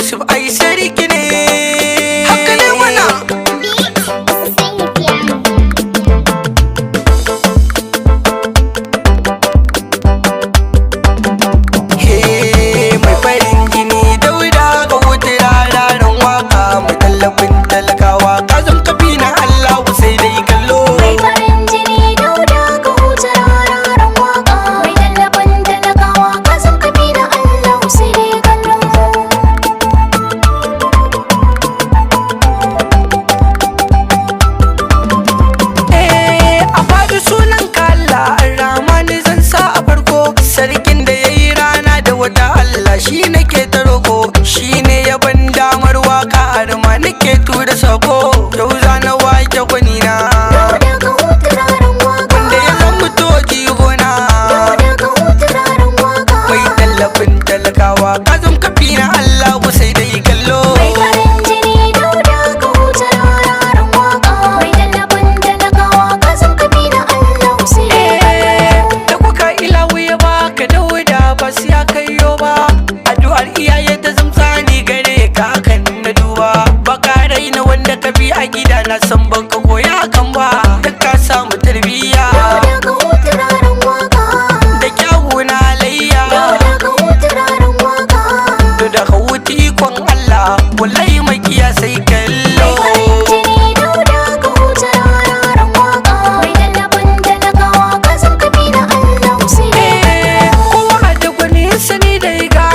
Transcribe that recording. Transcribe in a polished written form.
Yusuf ai sarki ne. Haka ne wana. Mai farin jini Dauda ga wuta rararen waka mai tallafin talakawa kazan kafi na Allah sai dai kallo. Mai farin jini Dauda ga wuta rararen waka mai tallafin talakawa kazan kafi na Allah sai dai kallo. A faɗi sunan kalla Ar-Rahmani zan sa a farko, sarkin da ya yi rana da wata Allah shi nake ta roƙo, shi ne ya ban damar waka har ma nake tura sako. Yau za na wake gwanina Dauda ga wuta rararen waka wanda ya zan mutu jigona, Dauda ga wuta rararen waka mai tallafin talakawa kazan kafi na Allah sai dai kallo. mai farin jini Dauda ga wuta rararen waka mai tallafin talakawa kazan kafi na Allah sai dai kallo. Da kuka ilawu ya baka Dauda ba su ya kayo ba, addu'ar iyaye ta zamsa ni gare ka kan na duba. Baka raina wanda ka bi a gida na san baka koya kan ba, da ka samu tarbiyya Dauda ga wuta rararen waka da kyawu na layya. Dauda ga wuta rararen waka To da ka wuti ikon Allah wallahi makiya sai kallo. mai farin jini Dauda ga wuta rararen waka mai tallafin talakawa kazan kafi na Allah sai dai kallo. Kowa da gwani sani da iga